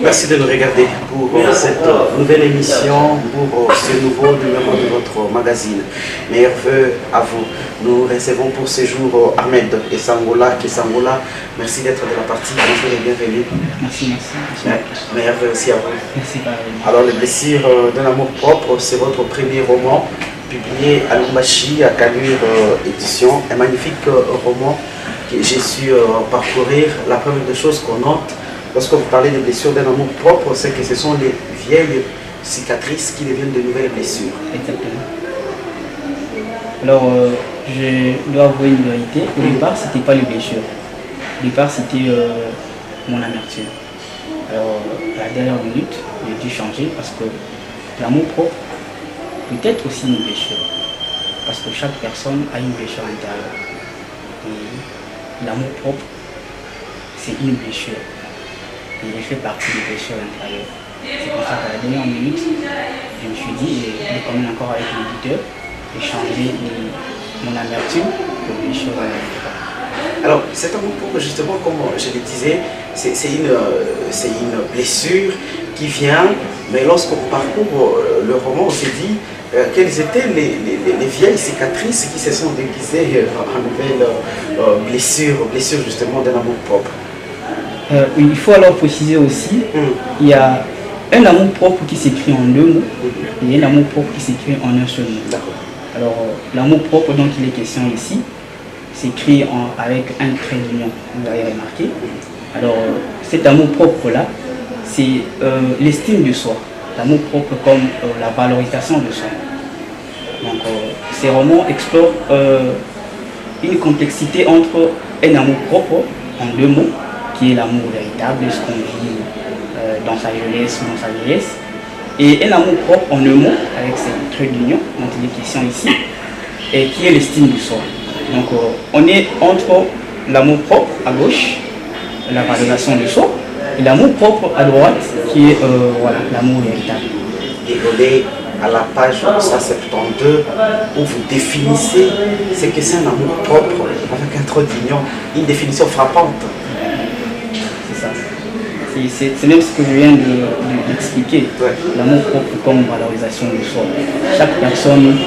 Merci de nous regarder pour cette nouvelle émission, pour ce nouveau numéro de votre magazine. Meilleurs vœux à vous. Nous recevons pour ce jour Ahmed Essangola. Merci d'être de la partie. Bonjour et bienvenue. Merci. Meilleurs vœux aussi à vous. Merci, pareil. Alors, Les blessures d'un amour propre, c'est votre premier roman, publié à Lumbashi, à Calure Édition. Un magnifique roman que j'ai su parcourir. La première des choses qu'on note, lorsque vous parlez des blessures d'un amour propre, c'est que ce sont les vieilles cicatrices qui deviennent de nouvelles blessures. Exactement. Alors, je dois avouer une vérité. Au départ, ce n'était pas les blessures. Au départ, c'était mon amertume. Alors, à la dernière minute, j'ai dû changer parce que l'amour propre peut être aussi une blessure. Parce que chaque personne a une blessure intérieure. Et l'amour propre, c'est une blessure. Et il fait partie des blessures intérieures. C'est pour ça qu'à la dernière minute, je me suis dit, et comme encore avec l'éditeur, de changer mon amertume pour des choses intérieures. Alors, cet amour propre, justement, comme je le disais, c'est une blessure qui vient, mais lorsqu'on parcourt le roman, on s'est dit quelles étaient les vieilles cicatrices qui se sont déguisées en nouvelles blessures justement d'un amour propre. Il faut alors préciser aussi, il y a un amour propre qui s'écrit en deux mots et un amour propre qui s'écrit en un seul mot. Alors, l'amour propre dont il est question ici, s'écrit avec un trait d'union, vous l'avez remarqué. Alors, cet amour propre-là, c'est l'estime de soi. L'amour propre comme la valorisation de soi. Donc, ces romans explorent une complexité entre un amour propre, en deux mots, qui est l'amour véritable, ce qu'on vit dans sa jeunesse ou dans sa vieillesse, et un amour propre en un mot, avec cette trait d'union dont il est question ici, et qui est l'estime de soi. Donc on est entre l'amour propre à gauche, la valorisation de soi, et l'amour propre à droite, qui est l'amour véritable. Et on est à la page 172 où vous définissez ce que c'est un amour propre avec un trait d'union, une définition frappante. C'est ça. C'est même ce que je viens d'expliquer. Ouais. L'amour propre comme valorisation de soi. Chaque personne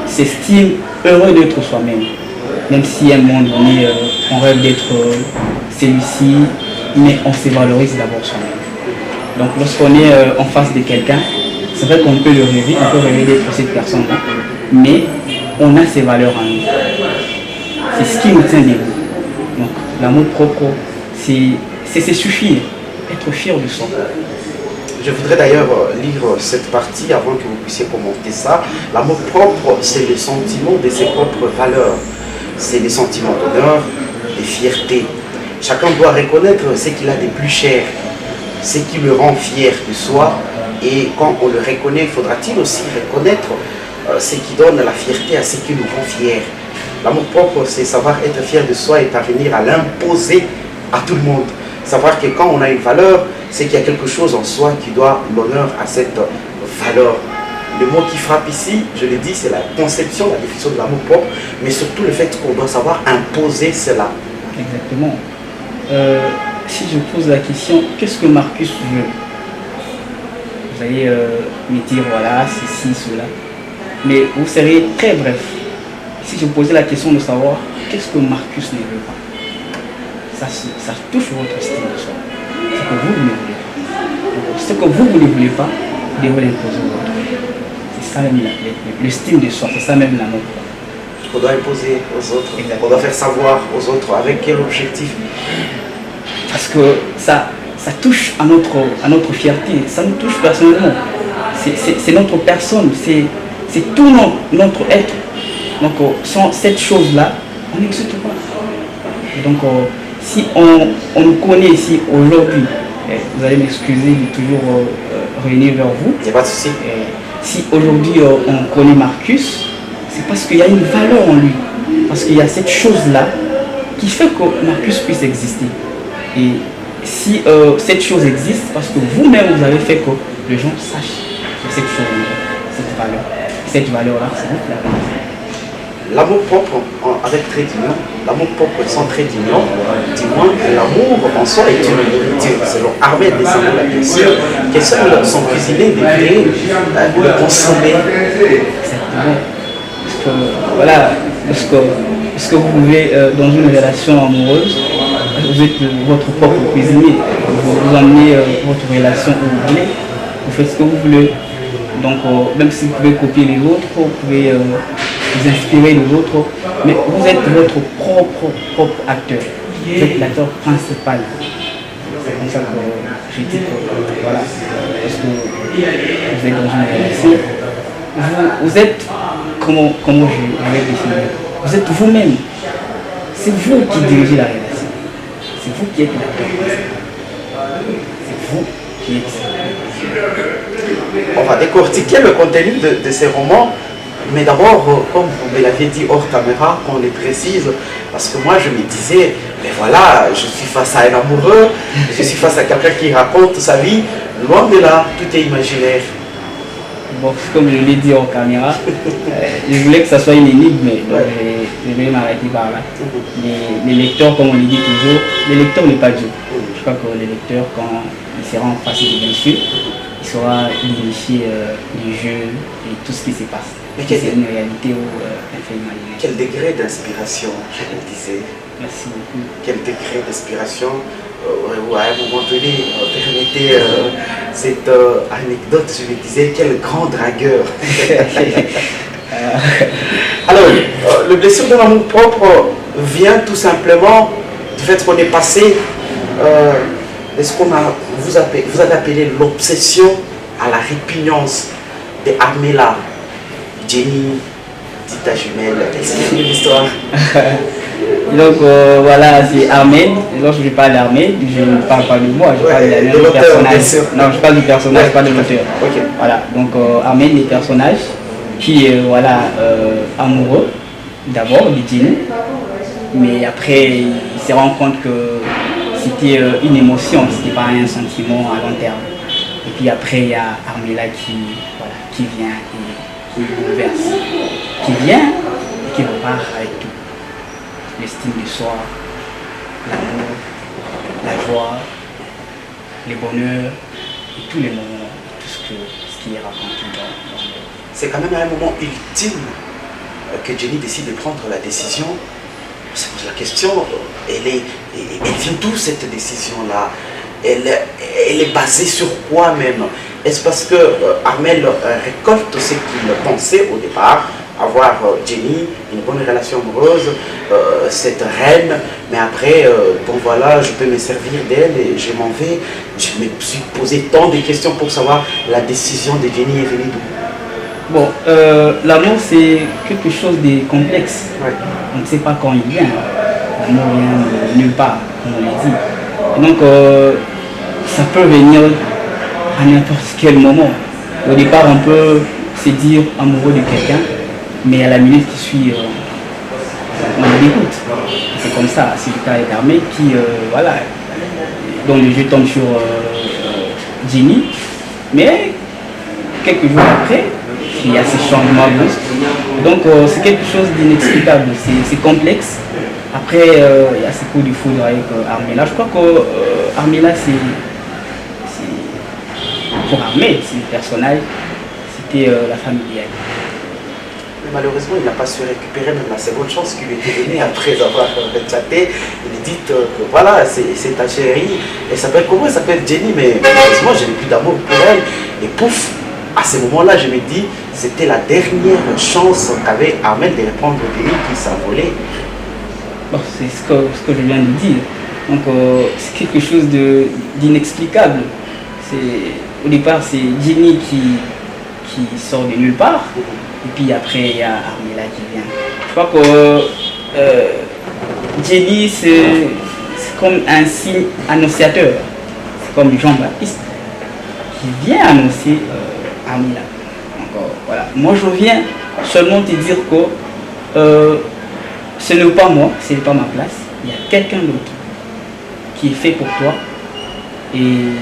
s'estime heureux d'être soi-même. Même si à un moment donné, on rêve d'être celui-ci, mais on se valorise d'abord soi-même. Donc lorsqu'on est en face de quelqu'un, c'est vrai qu'on peut le rêver, on peut rêver d'être cette personne-là, mais on a ses valeurs en nous. C'est ce qui nous tient debout. Donc l'amour propre, c'est se suffire, être fier de soi. Je voudrais d'ailleurs lire cette partie avant que vous puissiez commenter ça. L'amour propre, c'est le sentiment de ses propres valeurs. C'est les sentiments d'honneur, de fierté. Chacun doit reconnaître ce qu'il a de plus cher, ce qui le rend fier de soi. Et quand on le reconnaît, faudra-t-il aussi reconnaître ce qui donne la fierté à ce qui nous rend fiers. L'amour propre, c'est savoir être fier de soi et parvenir à l'imposer à tout le monde. Savoir que quand on a une valeur, c'est qu'il y a quelque chose en soi qui doit l'honneur à cette valeur. Le mot qui frappe ici, je l'ai dit, c'est la conception, la définition de l'amour propre, mais surtout le fait qu'on doit savoir imposer cela. Exactement. Si je pose la question, qu'est-ce que Marcus veut? Vous allez me dire, voilà, ceci, cela. Mais vous serez très bref. Si je posais la question de savoir, qu'est-ce que Marcus ne veut pas? Ça touche votre estime de soi. Ce que vous ne voulez pas. Ce que vous ne voulez pas, vous devez l'imposer aux autres. C'est ça même l'estime de soi, c'est ça même l'amour. On doit imposer aux autres. Exactement. On doit faire savoir aux autres avec quel objectif. Parce que ça touche à notre fierté, ça nous touche personnellement. C'est notre personne, c'est tout notre être. Donc sans cette chose-là, on n'existe pas. Donc si on nous connaît ici aujourd'hui, vous allez m'excuser de toujours revenir vers vous. Il n'y a pas de souci. Si aujourd'hui on connaît Marcus, c'est parce qu'il y a une valeur en lui. Parce qu'il y a cette chose-là qui fait que Marcus puisse exister. Et si cette chose existe, parce que vous-même vous avez fait que les gens sachent que cette chose-là, cette valeur-là, c'est vous qui l'avez. l'amour-propre avec trait d'union, l'amour-propre sans trait d'union, dis-moi, l'amour en soi est une nourriture. Selon Ahmed et Samuel, bien sûr, quels sont cuisinés devraient le consommer. Exactement. Parce que, voilà, parce que vous vivez dans une relation amoureuse, vous êtes votre propre cuisinier. Vous emmenez votre relation où vous voulez, vous faites ce que vous voulez. Donc, même si vous pouvez copier les autres, vous pouvez vous inspirer des autres, mais vous êtes votre propre acteur. Vous êtes l'acteur principal. C'est comme ça que je dis que, voilà, parce que vous êtes dans une relation, vous êtes, comment je vais définir, vous êtes vous-même. C'est vous qui dirigez la relation. C'est vous qui êtes l'acteur principal. C'est vous qui êtes. On va décortiquer le contenu de ces romans, mais d'abord, comme vous me l'aviez dit hors caméra, qu'on les précise, parce que moi je me disais, mais voilà, je suis face à un amoureux, je suis face à quelqu'un qui raconte sa vie, loin de là, tout est imaginaire. Bon, comme je l'ai dit hors caméra, je voulais que ça soit une énigme, donc je vais m'arrêter par là. Les lecteurs, comme on le dit toujours, le lecteur n'est pas Dieu. Je crois que le lecteur, quand il sera en face de monsieur, il saura l'initier du jeu et tout ce qui se passe. Mais c'est une réalité ou un fait imaginaire. Quel degré d'inspiration, je me disais. Merci beaucoup. Quel degré d'inspiration à un moment donné, permettez cette anecdote, je me disais, quel grand dragueur. Alors, le blessure de l'amour propre vient tout simplement du fait qu'on est passé de ce qu'on a, vous avez appelé l'obsession à la répugnance de Armella, Jenny, Tita Jumelle. Expliquez l'histoire. Donc voilà, c'est Ahmed. Lorsque je parle d'Ahmed, je ne parle pas de moi, je parle du personnage. Non, je parle du personnage, pas de l'auteur. Okay. Voilà, donc Ahmed, le personnage qui est voilà, amoureux d'abord de Jenny, mais après il se rend compte que c'était une émotion, c'était pas un sentiment à long terme. Et puis après il y a Armella qui vient et qui bouleverse, qui vient et qui repart avec tout. L'estime de soi, l'amour, la joie, le bonheur et tous les moments, tout ce qui est raconté dans le... C'est quand même un moment ultime que Jenny décide de prendre la décision. On se pose la question, elle vient d'où cette décision-là? Elle est basée sur quoi même? Est-ce parce que Armel récolte ce qu'il pensait au départ, avoir Jenny, une bonne relation amoureuse, cette reine, mais après, bon voilà, je peux me servir d'elle et je m'en vais. Je me suis posé tant de questions pour savoir la décision de Jenny est venue d'où. Bon, l'amour c'est quelque chose de complexe. Ouais. On ne sait pas quand il vient. L'amour vient de nulle part, comme on l'a dit. Et donc, ça peut venir à n'importe quel moment. Au départ, on peut se dire amoureux de quelqu'un, mais à la minute qui suit, on le dégoûte. C'est comme ça, c'est le cas avec Armel qui, voilà, dont le jeu tombe sur Jenny, mais quelques jours après, il y a ces changements brusques. Donc c'est quelque chose d'inexplicable, c'est complexe. Après, il y a ces coups de foudre avec Armella. Je crois que Armella, pour Ahmed, c'est le personnage, c'était la femme idéale. Mais malheureusement, il n'a pas su récupérer même la seconde chance qui lui était donnée après avoir chaté. Il dit que voilà, c'est ta chérie. Elle s'appelle comment? Elle s'appelle Jenny, mais malheureusement, je n'ai plus d'amour pour elle. Et pouf, à ce moment-là, je me dis, c'était la dernière chance qu'avait Ahmed de répondre au délit qui s'envolait. Bon, c'est ce que je viens de dire. Donc, c'est quelque chose d'inexplicable. Au départ, c'est Jenny qui sort de nulle part. Et puis après, il y a Armella qui vient. Je crois que Jenny, c'est comme un signe annonciateur. C'est comme Jean-Baptiste qui vient annoncer Armella. Donc voilà. Moi, je viens seulement te dire que ce n'est pas moi, ce n'est pas ma place. Il y a quelqu'un d'autre qui est fait pour toi et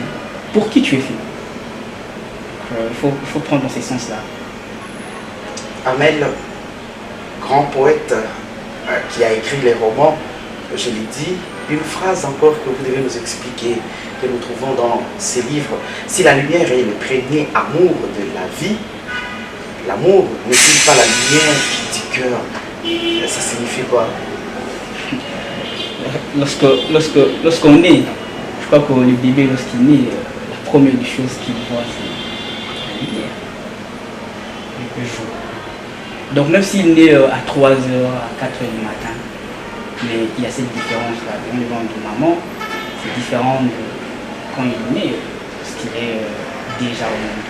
pour qui tu es fait. Il faut prendre dans ces sens-là. Armel, grand poète qui a écrit les romans, je l'ai dit, une phrase encore que vous devez nous expliquer, que nous trouvons dans ces livres. Si la lumière est le premier amour de la vie, l'amour n'est-il pas la lumière du cœur? Ça signifie quoi? Lorsqu'on est, je crois que le bébé, lorsqu'il naît, la première des choses qu'il voit, c'est la lumière, le jour. Donc même s'il naît à 3 heures, à 4 heures du matin, mais il y a cette différence-là. Dans le ventre de maman, c'est différent de quand il est né, parce qu'il est déjà au monde.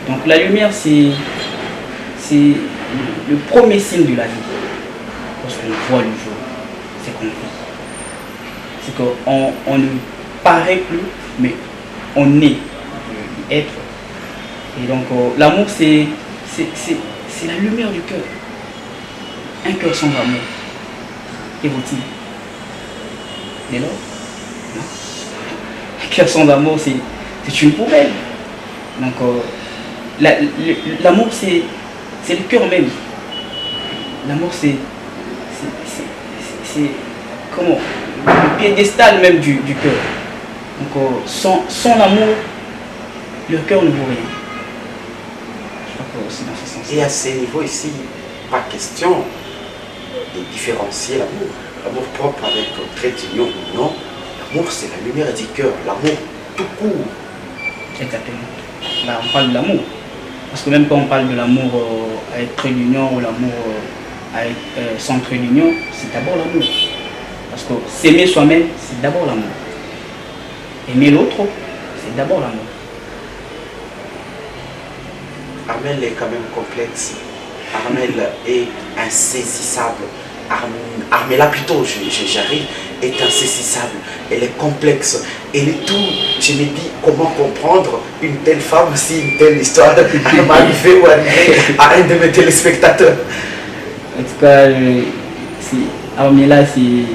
Donc la lumière, c'est le premier signe de la vie. Lorsqu'on voit le jour, c'est qu'on vit. C'est qu'on ne paraît plus, mais on est être. Et donc l'amour, c'est la lumière du cœur. Un cœur sans amour. Et vous-t-il? Dès lors, non. Un cœur sans amour, c'est une poubelle. Donc l'amour, c'est le cœur même. L'amour, c'est comment? Le piédestal même du cœur. Donc sans l'amour, le cœur ne vaut rien. Je crois que c'est dans ce sens. Et à ce niveau ici, pas question de différencier l'amour. L'amour propre avec trait d'union ou non. L'amour, c'est la lumière du cœur. L'amour tout court. Exactement. Là, on parle de l'amour. Parce que même quand on parle de l'amour avec trait d'union ou l'amour avec sans trait d'union, c'est d'abord l'amour. Parce que s'aimer soi-même, c'est d'abord l'amour. Aimer l'autre, c'est d'abord l'amour. Armel est quand même complexe. Armel est insaisissable. Armella plutôt, j'arrive, est insaisissable. Elle est complexe. Elle est tout. Je me dis comment comprendre une telle femme si une telle histoire m'a arrivé ou arrivé à un de mes téléspectateurs. En tout cas, Armella, c'est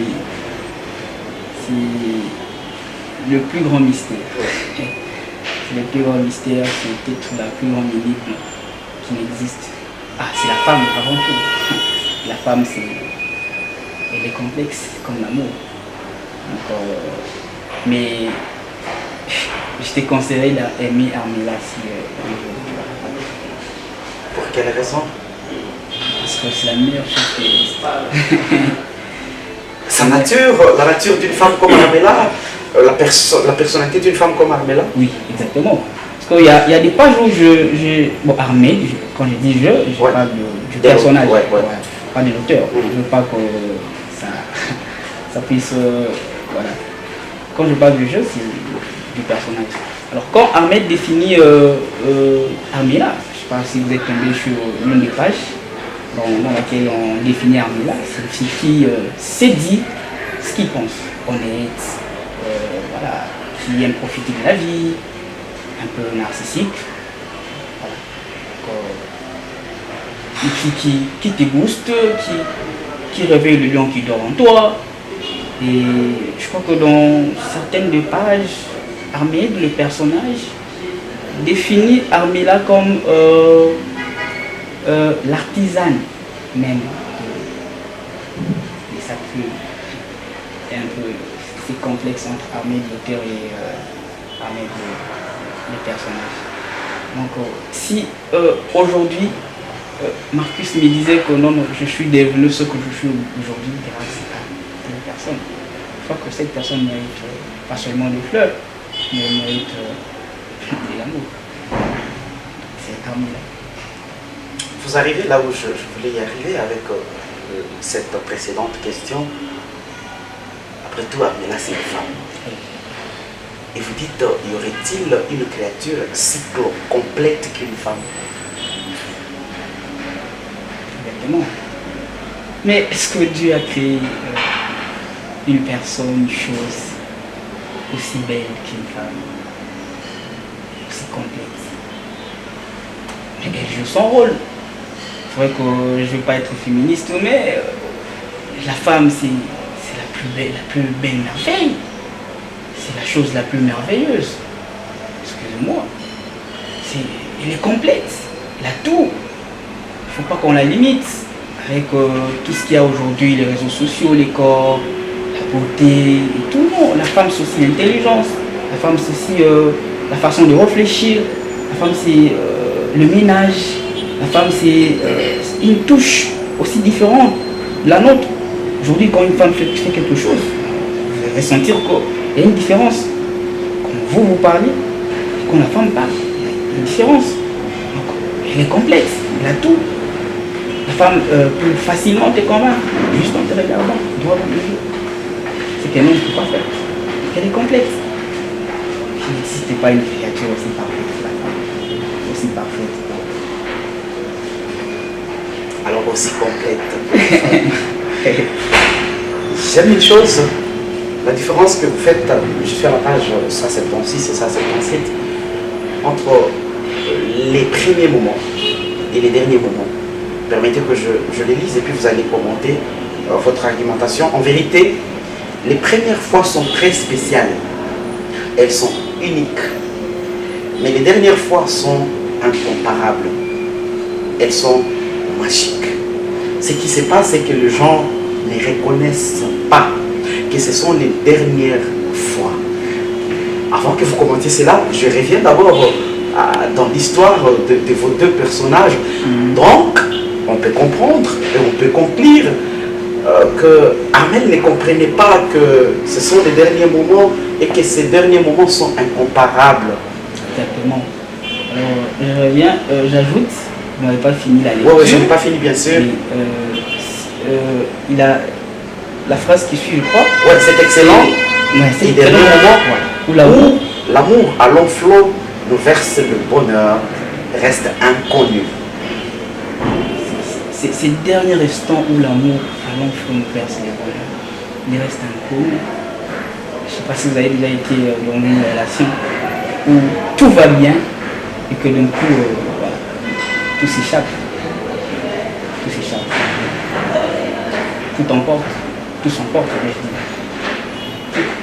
le plus grand mystère. C'est le plus grand mystère, c'est peut-être la plus grande énigme qui n'existe. Ah, c'est la femme avant tout. La femme, elle est complexe comme l'amour. Mais je te conseillerais d'aimer Armella si Pour quelle raison? Parce que c'est la meilleure chose qui existe. Sa nature, la nature d'une femme comme Armella, la personnalité d'une femme comme Armella? Oui, exactement. Parce qu'il y a des pages où bon, Armel, quand je dis je parle du personnage, pas de l'auteur. Je ne veux pas que ça puisse. Voilà. Quand je parle du jeu, c'est du personnage. Alors, quand Armel définit Armella, je ne sais pas si vous êtes tombé sur l'une des pages dans laquelle on définit Armella, c'est une fille qui sait dire ce qu'il pense, honnête, voilà, qui aime profiter de la vie, un peu narcissique. Voilà. Une fille qui te booste, qui réveille le lion qui dort en toi. Et je crois que dans certaines des pages, Armel, le personnage, définit Armella comme l'artisane même de sa plume. C'est complexe entre Armel l'auteur et Armel le personnage. Donc si aujourd'hui Marcus me disait que non, je suis devenu ce que je suis aujourd'hui grâce à telle personne, je crois que cette personne mérite pas seulement des fleurs, mais elle mérite de l'amour. C'est Armella. Vous arrivez là où je voulais y arriver avec cette précédente question. Après tout, Armella, c'est une femme. Et vous dites, y aurait-il une créature si complète qu'une femme? Exactement. Mais est-ce que Dieu a créé une personne, une chose aussi belle qu'une femme, aussi complexe? Mais elle joue son rôle. C'est vrai que je ne veux pas être féministe, mais la femme, c'est la plus belle merveille. C'est la chose la plus merveilleuse. Excusez-moi. Elle est complète. Elle a tout. Il ne faut pas qu'on la limite. avec tout ce qu'il y a aujourd'hui, les réseaux sociaux, les corps, la beauté et tout. Non, la femme c'est aussi l'intelligence, la femme c'est aussi la façon de réfléchir, la femme c'est le ménage, la femme c'est une touche aussi différente de la nôtre. Aujourd'hui, quand une femme fait quelque chose, vous allez ressentir qu'il y a une différence. Quand vous parlez, quand la femme parle, il y a une différence. Donc, elle est complexe, elle a tout. La femme peut facilement te convaincre, juste en te regardant, droit dans les yeux. C'est qu'un homme ne peut pas faire. Elle est complexe. Il n'existe pas une créature aussi parfaite que la femme. Aussi parfaite. Alors aussi complète. J'aime une chose, la différence que vous faites, je fais la page 176 et 177, entre les premiers moments et les derniers moments. Permettez que je les lise et puis vous allez commenter votre argumentation. En vérité, les premières fois sont très spéciales. Elles sont uniques. Mais les dernières fois sont incomparables. Elles sont magiques. Ce qui se passe, c'est que les gens ne reconnaissent pas que ce sont les dernières fois. Avant que vous commentiez cela, je reviens d'abord dans l'histoire de vos deux personnages. Donc, on peut comprendre et on peut conclure que Amel ne comprenait pas que ce sont les derniers moments et que ces derniers moments sont incomparables. Exactement. Alors, je reviens, j'ajoute, vous n'avez pas fini la lecture. Oui, je n'ai pas fini, bien sûr. Mais, il a la phrase qui suit, je crois. Oui, c'est excellent. Ouais, c'est les derniers moments où l'amour à long flot nous verse le bonheur reste inconnu. Ces derniers instants où l'amour à long flot nous verse le bonheur, il reste inconnu. Je ne sais pas si vous avez déjà été dans une relation où tout va bien et que d'un coup, voilà, tout s'échappe. Tout s'échappe. Tout emporte. Tout s'emporte.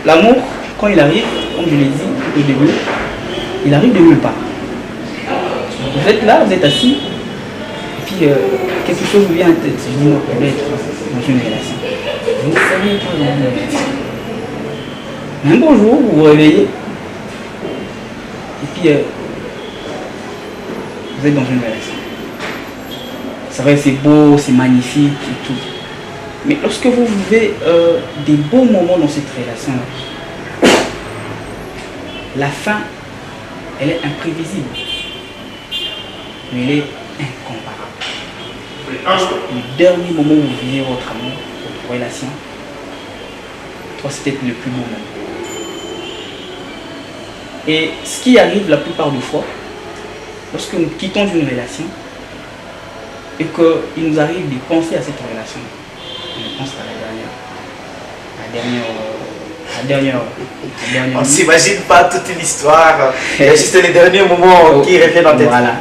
L'amour, quand il arrive, comme je l'ai dit au début, il arrive de nulle part. Vous êtes là, vous êtes assis, et puis quelque chose vous vient en tête. Je dis, moi, je vais être dans une relation. Vous ne savez pas dans une relation. Un bon jour, vous vous réveillez, et puis vous êtes dans une relation. C'est vrai, c'est beau, c'est magnifique et tout. Mais lorsque vous vivez des beaux moments dans cette relation-là, la fin, elle est imprévisible. Mais elle est incomparable. Parce que le dernier moment où vous vivez votre amour, votre relation, c'est peut-être le plus beau moment. Et ce qui arrive la plupart du fois, lorsque nous quittons une relation, et qu'il nous arrive de penser à cette relation, on pense à la dernière. On ne s'imagine pas toute une histoire, il y a juste les derniers moments qui reviennent en tête. Voilà.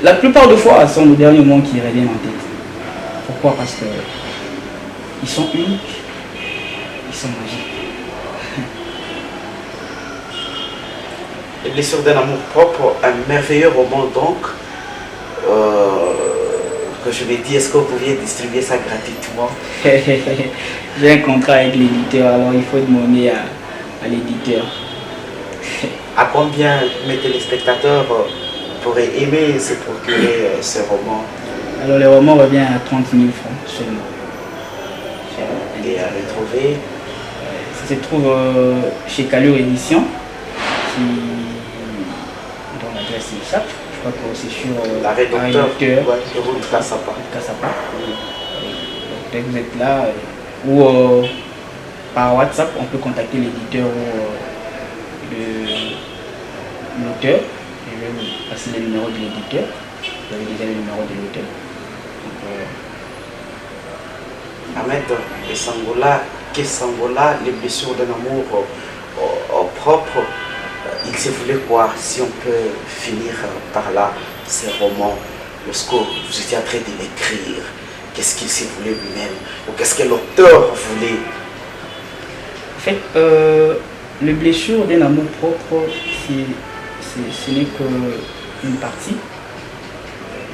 La plupart des fois, ce sont les derniers moments qui reviennent en tête. Pourquoi? Parce qu'ils sont uniques, ils sont magiques. Les blessures d'un amour propre, un merveilleux roman donc, que je vais dire, est-ce que vous pouviez distribuer ça gratuitement? J'ai un contrat avec l'éditeur, alors il faut demander à l'éditeur. À combien mes téléspectateurs pourraient aimer se procurer ce roman? Alors le roman revient à 30 000 francs seulement. Et à retrouver? Ça se trouve chez Calure Édition, dont l'adresse échappe. Je crois que c'est sur la rédacteur, sur route Kassapa. Dès que vous êtes là, ou par WhatsApp, on peut contacter l'éditeur ou l'auteur. Je vais vous passer le numéro de l'éditeur. Vous avez déjà le numéro de l'auteur. Ahmed, et Sangola, les blessures d'un amour propre, il se voulait quoi, si on peut finir par là, ces romans, lorsque vous étiez en train de l'écrire, qu'est-ce qu'il se voulait lui-même, ou qu'est-ce que l'auteur voulait? En fait, les blessures d'un amour propre, ce n'est qu'une partie.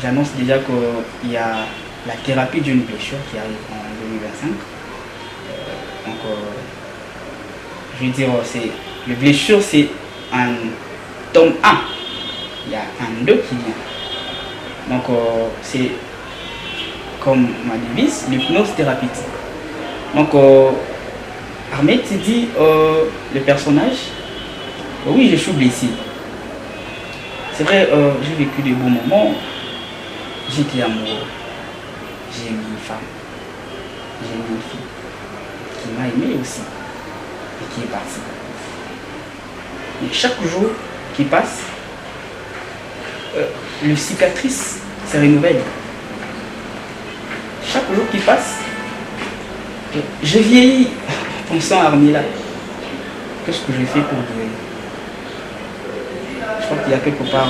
J'annonce déjà qu'il y a la thérapie d'une blessure qui arrive en 2025. Je veux dire, les blessures, c'est un tome 1. Il y a un 2 qui vient. Donc, c'est comme ma devise, l'hypnose thérapeutique. Donc, Ahmed s'est dit, le personnage, oui, je suis blessé. C'est vrai, j'ai vécu des bons moments. J'étais amoureux. J'ai aimé une femme. J'ai aimé une fille qui m'a aimé aussi et qui est partie. Mais chaque jour qui passe, le cicatrice se renouvelle. Chaque jour qui passe, je vieillis en pensant à Armila. Qu'est-ce que j'ai fait pour durer? Je crois qu'il y a quelque part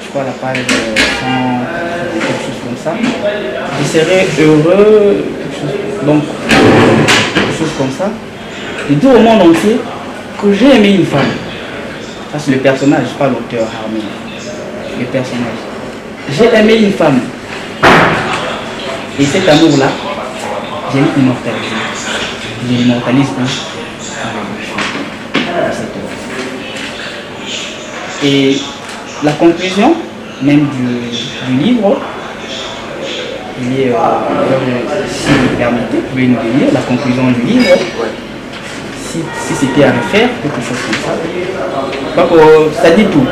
je crois la page 100, quelque chose comme ça. Je serais heureux, quelque chose comme ça. Je dis au monde entier que j'ai aimé une femme. Ça c'est le personnage, pas l'auteur Armila. Le personnage. J'ai aimé une femme. Et cet amour-là, j'ai immortalisé. Je l'immortalise Et la conclusion même du livre, il est, si vous permettez, vous pouvez nous lire la conclusion du livre. Si c'était à refaire, quelque chose comme ça. Donc, ça dit tout.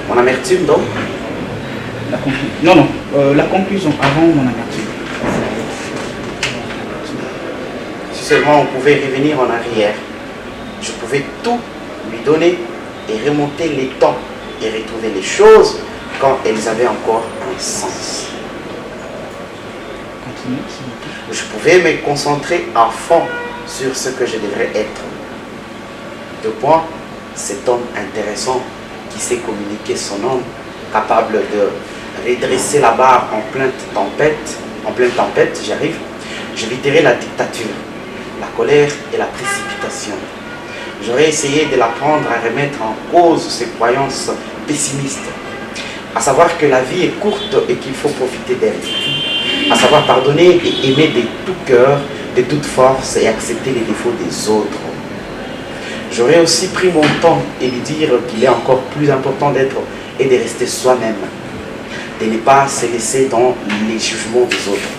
Mon amertume donc la conclusion avant mon amertume. Si seulement on pouvait revenir en arrière, je pouvais tout lui donner et remonter les temps et retrouver les choses quand elles avaient encore un sens. Je pouvais me concentrer à fond sur ce que je devrais être. De point, cet homme intéressant qui sait communiquer son homme, capable de redresser la barre en pleine tempête, j'arrive, j'éviterai la dictature, la colère et la précipitation. J'aurais essayé de l'apprendre à remettre en cause ses croyances pessimistes, à savoir que la vie est courte et qu'il faut profiter d'elle, à savoir pardonner et aimer de tout cœur, de toute force et accepter les défauts des autres. J'aurais aussi pris mon temps et lui dire qu'il est encore plus important d'être et de rester soi-même, de ne pas se laisser dans les jugements des autres,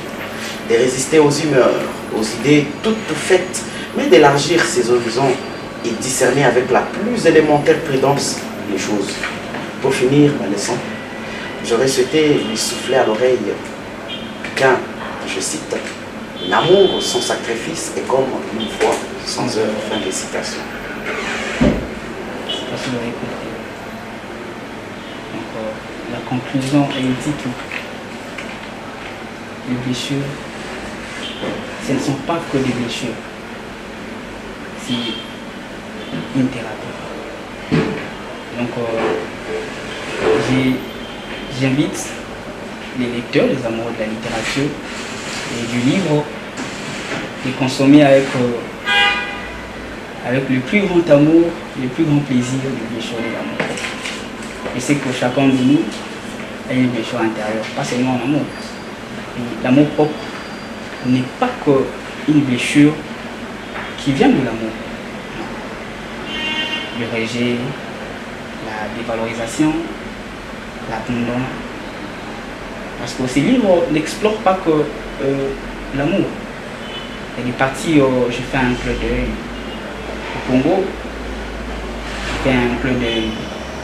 de résister aux humeurs, aux idées toutes faites, mais d'élargir ses horizons et discerner avec la plus élémentaire prudence les choses. Pour finir ma leçon, j'aurais souhaité lui souffler à l'oreille qu'un, je cite, l'amour sans sacrifice est comme une foi sans heure. Fin de citation. La conclusion est dit que les blessures, ce ne sont pas que des blessures, c'est une thérapie. Donc j'invite les lecteurs, les amoureux de la littérature et du livre de consommer avec le plus grand amour, le plus grand plaisir de blessure de l'amour. Je sais que chacun de nous a une blessure intérieure, pas seulement en amour. L'amour propre n'est pas qu'une blessure qui vient de l'amour. Le rejet, la dévalorisation, l'abandon. Parce que ces livres n'explorent pas que l'amour. Il y a des parties où je fais un clin d'œil au Congo, je fais un clin d'œil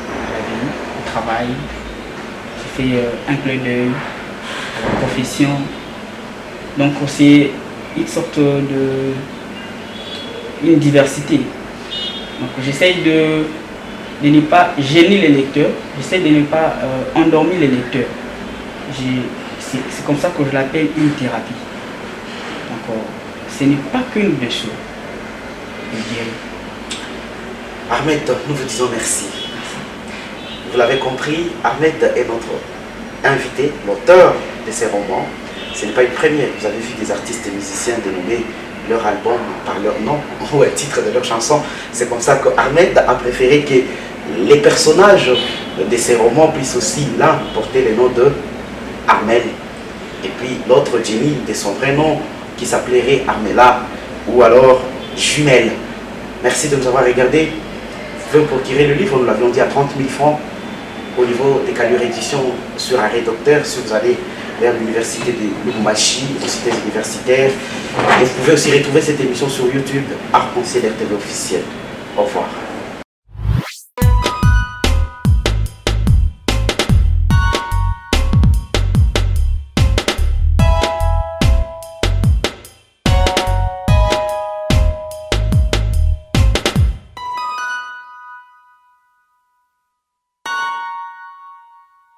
à la vie, au travail, je fais un clin d'œil à la profession. Donc c'est une sorte une diversité. Donc j'essaye de ne pas gêner les lecteurs, j'essaie de ne pas endormir les lecteurs. C'est comme ça que je l'appelle une thérapie. Donc ce n'est pas qu'une blessure. Ahmed, nous vous disons merci. Vous l'avez compris, Ahmed est notre invité, l'auteur de ces romans. Ce n'est pas une première. Vous avez vu des artistes et musiciens dénommer leur album par leur nom ou un titre de leur chanson. C'est comme ça que Ahmed a préféré que les personnages de ces romans puisse aussi l'un porter le nom de Armel et puis l'autre Jenny de son vrai nom qui s'appellerait Armella ou alors Jumelle. Merci de nous avoir regardé. Vous pouvez procurer le livre, nous l'avions dit, à 30 000 francs au niveau des Callure Éditions sur Arrêt Docteur si vous allez vers l'université de Lubumbashi, aux cités universitaires. Et vous pouvez aussi retrouver cette émission sur YouTube, Arc-en-Ciel RTV officiel. Au revoir.